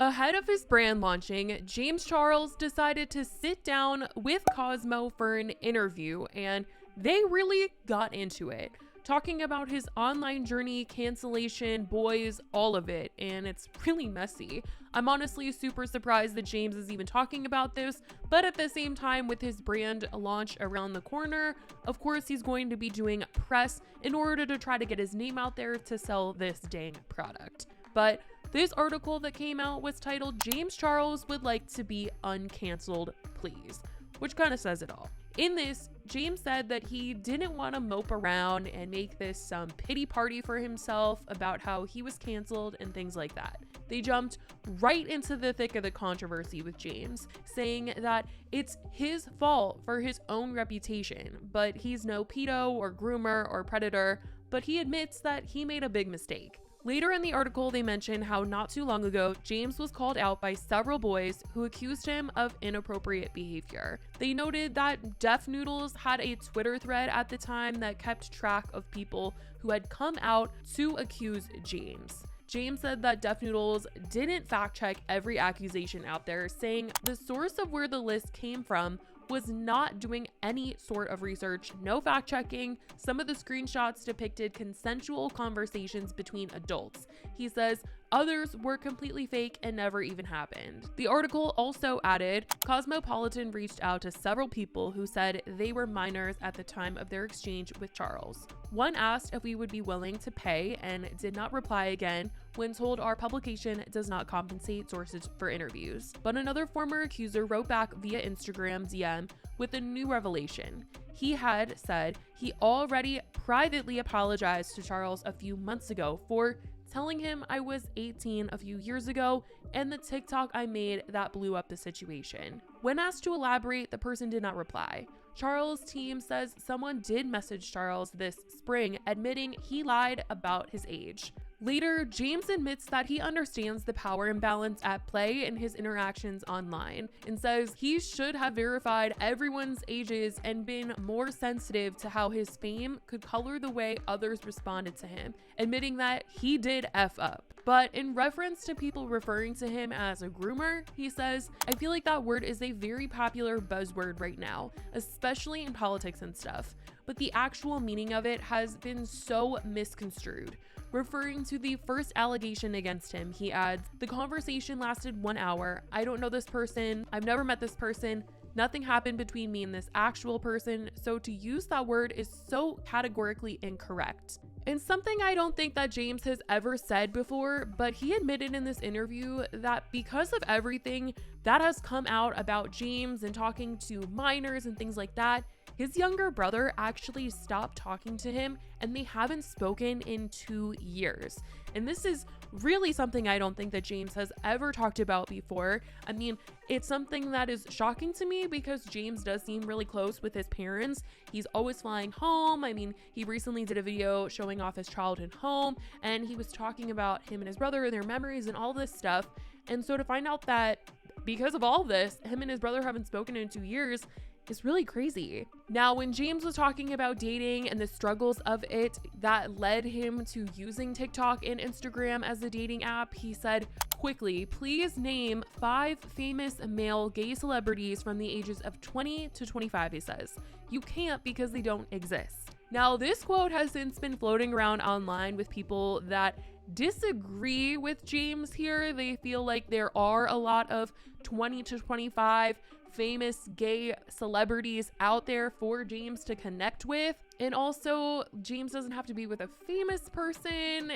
Ahead of his brand launching, James Charles decided to sit down with Cosmo for an interview, and they really got into it, talking about his online journey, cancellation, boys, all of it, and it's really messy. I'm honestly super surprised that James is even talking about this, but at the same time, with his brand launch around the corner, of course he's going to be doing press in order to try to get his name out there to sell this dang product. But this article that came out was titled "James Charles would like to be uncanceled, please," which kind of says it all. In this, James said that he didn't want to mope around and make this some pity party for himself about how he was canceled and things like that. They jumped right into the thick of the controversy with James, saying that it's his fault for his own reputation, but he's no pedo or groomer or predator, but he admits that he made a big mistake. Later in the article, they mention how not too long ago, James was called out by several boys who accused him of inappropriate behavior. They noted that Def Noodles had a Twitter thread at the time that kept track of people who had come out to accuse James. James said that Def Noodles didn't fact check every accusation out there, saying the source of where the list came from was not doing any sort of research, no fact checking. Some of the screenshots depicted consensual conversations between adults. He says others were completely fake and never even happened. The article also added, Cosmopolitan reached out to several people who said they were minors at the time of their exchange with Charles. One asked if we would be willing to pay and did not reply again when told our publication does not compensate sources for interviews. But another former accuser wrote back via Instagram DM with a new revelation. He had said he already privately apologized to Charles a few months ago for telling him I was 18 a few years ago and the TikTok I made that blew up the situation. When asked to elaborate, the person did not reply. Charles' team says someone did message Charles this spring admitting he lied about his age. Later, James admits that he understands the power imbalance at play in his interactions online and says he should have verified everyone's ages and been more sensitive to how his fame could color the way others responded to him, admitting that he did F up. But in reference to people referring to him as a groomer, he says, I feel like that word is a very popular buzzword right now, especially in politics and stuff, but the actual meaning of it has been so misconstrued. Referring to the first allegation against him, he adds, the conversation lasted 1 hour. I don't know this person. I've never met this person. Nothing happened between me and this actual person. So to use that word is so categorically incorrect. And something I don't think that James has ever said before, but he admitted in this interview that because of everything that has come out about James and talking to minors and things like that, his younger brother actually stopped talking to him and they haven't spoken in 2 years. And this is really something I don't think that James has ever talked about before. I mean, it's something that is shocking to me because James does seem really close with his parents. He's always flying home. I mean, he recently did a video showing off his childhood home and he was talking about him and his brother and their memories and all this stuff. And so to find out that because of all this, him and his brother haven't spoken in 2 years is really crazy. Now, when James was talking about dating and the struggles of it that led him to using TikTok and Instagram as a dating app, he said, quickly, please name 5 famous male gay celebrities from the ages of 20 to 25, he says. You can't because they don't exist. Now, this quote has since been floating around online with people that disagree with James here. They feel like there are a lot of 20 to 25 famous gay celebrities out there for James to connect with. And also, James doesn't have to be with a famous person.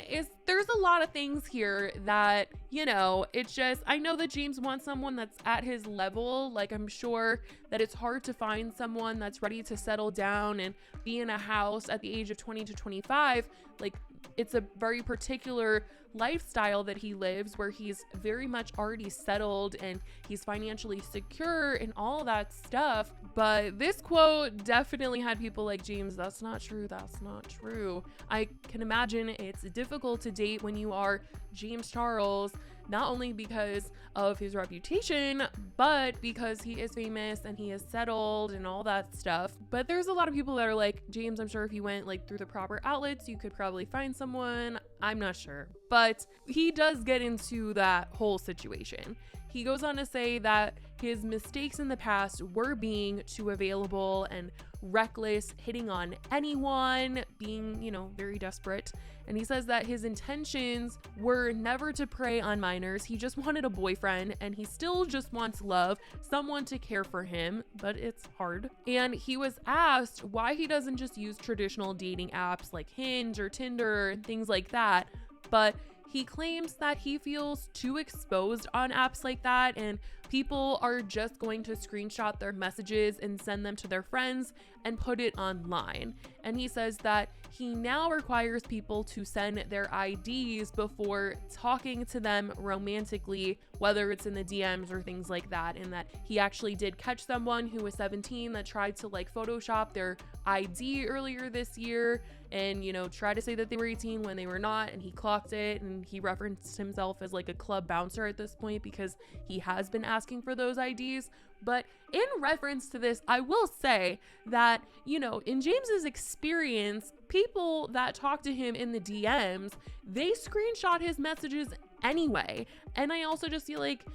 There's a lot of things here that, it's just, I know that James wants someone that's at his level. Like, I'm sure that it's hard to find someone that's ready to settle down and be in a house at the age of 20 to 25. Like, it's a very particular lifestyle that he lives where he's very much already settled and he's financially secure and all that stuff. But this quote definitely had people like, James, that's not true. That's not true. I can imagine it's difficult to date when you are James Charles not only because of his reputation, but because he is famous and he is settled and all that stuff. But there's a lot of people that are like, James, I'm sure if you went like through the proper outlets, you could probably find someone. I'm not sure. But he does get into that whole situation. He goes on to say that his mistakes in the past were being too available and reckless, hitting on anyone, being, very desperate. And he says that his intentions were never to prey on minors. He just wanted a boyfriend, and he still just wants love, someone to care for him, but it's hard. And he was asked why he doesn't just use traditional dating apps like Hinge or Tinder and things like that, but he claims that he feels too exposed on apps like that, and people are just going to screenshot their messages and send them to their friends and put it online. And he says that he now requires people to send their IDs before talking to them romantically, whether it's in the DMs or things like that, and that he actually did catch someone who was 17 that tried to Photoshop their ID earlier this year and, try to say that they were 18 when they were not, and he clocked it, and he referenced himself as a club bouncer at this point because he has been asking for those IDs. But in reference to this, I will say that, in James's experience, people that talk to him in the DMs, they screenshot his messages anyway. And I also just feel like,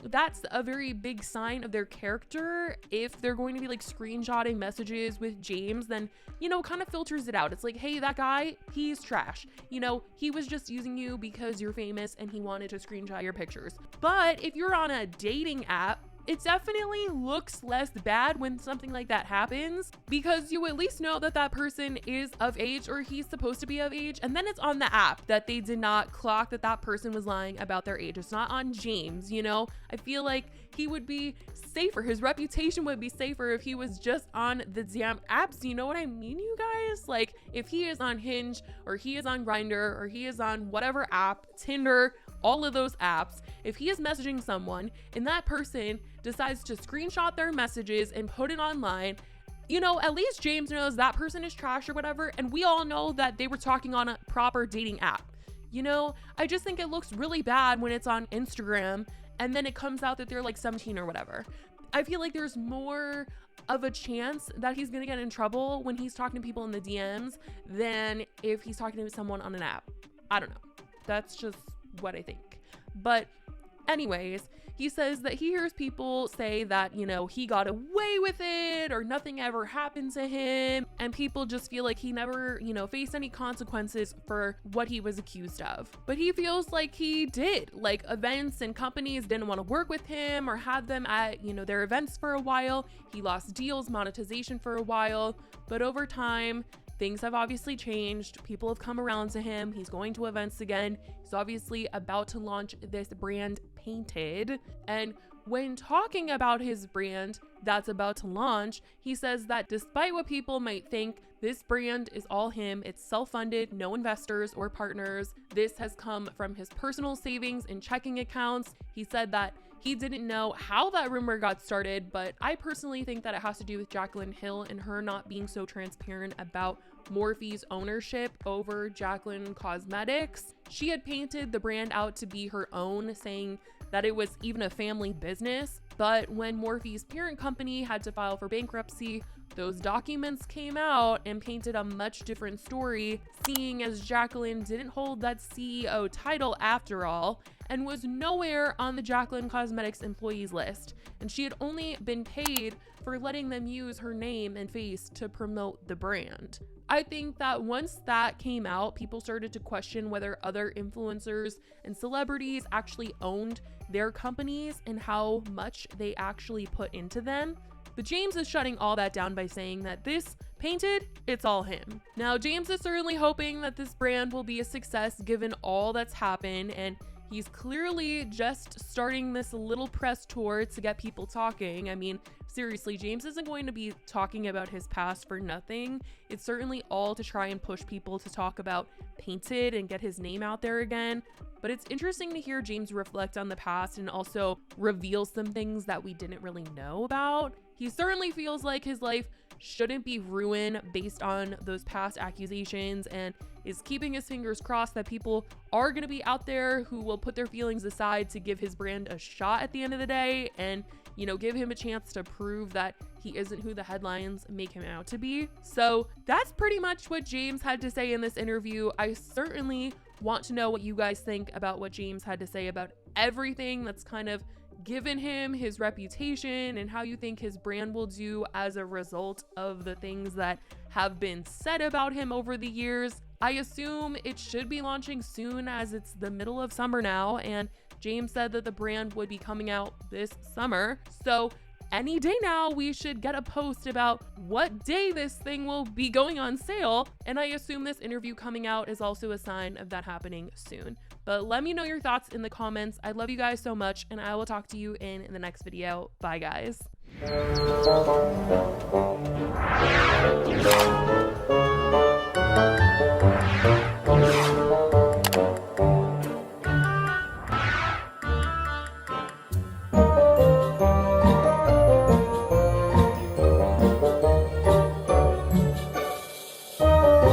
that's a very big sign of their character. If they're going to be screenshotting messages with James, then, kind of filters it out. It's like, hey, that guy, he's trash. He was just using you because you're famous and he wanted to screenshot your pictures. But if you're on a dating app, it definitely looks less bad when something like that happens, because you at least know that that person is of age, or he's supposed to be of age. And then it's on the app that they did not clock that that person was lying about their age. It's not on James, I feel like he would be safer. His reputation would be safer if he was just on the damn apps. You know what I mean, you guys? If he is on Hinge, or he is on Grindr, or he is on whatever app, Tinder, all of those apps, if he is messaging someone and that person decides to screenshot their messages and put it online, at least James knows that person is trash or whatever, and we all know that they were talking on a proper dating app. I just think it looks really bad when it's on Instagram and then it comes out that they're 17 or whatever. I feel like there's more of a chance that he's gonna get in trouble when he's talking to people in the DMs than if he's talking to someone on an app. I don't know. That's just what I think. But anyways, he says that he hears people say that, he got away with it or nothing ever happened to him. And people just feel like he never, faced any consequences for what he was accused of. But he feels like he did. Events and companies didn't want to work with him or have them at, their events for a while. He lost deals, monetization for a while. But over time, things have obviously changed. People have come around to him. He's going to events again. He's obviously about to launch this brand, Painted. And when talking about his brand that's about to launch, he says that despite what people might think, this brand is all him. It's self-funded, no investors or partners. This has come from his personal savings and checking accounts. He said that he didn't know how that rumor got started, but I personally think that it has to do with Jaclyn Hill and her not being so transparent about Morphe's ownership over Jaclyn Cosmetics. She had painted the brand out to be her own, saying that it was even a family business. But when Morphe's parent company had to file for bankruptcy, those documents came out and painted a much different story, seeing as Jaclyn didn't hold that CEO title after all, and was nowhere on the Jaclyn Cosmetics employees list. And she had only been paid for letting them use her name and face to promote the brand. I think that once that came out, people started to question whether other influencers and celebrities actually owned their companies and how much they actually put into them. But James is shutting all that down by saying that this Painted, it's all him. Now, James is certainly hoping that this brand will be a success given all that's happened, and he's clearly just starting this little press tour to get people talking. I mean, seriously, James isn't going to be talking about his past for nothing. It's certainly all to try and push people to talk about Painted and get his name out there again. But it's interesting to hear James reflect on the past and also reveal some things that we didn't really know about. He certainly feels like his life shouldn't be ruined based on those past accusations, and is keeping his fingers crossed that people are going to be out there who will put their feelings aside to give his brand a shot at the end of the day and, you know, give him a chance to prove that he isn't who the headlines make him out to be. So that's pretty much what James had to say in this interview. I certainly want to know what you guys think about what James had to say about everything that's kind of given him his reputation and how you think his brand will do as a result of the things that have been said about him over the years. I assume it should be launching soon as it's the middle of summer now, and James said that the brand would be coming out this summer. So any day now, we should get a post about what day this thing will be going on sale. And I assume this interview coming out is also a sign of that happening soon. But let me know your thoughts in the comments. I love you guys so much, and I will talk to you in the next video. Bye, guys.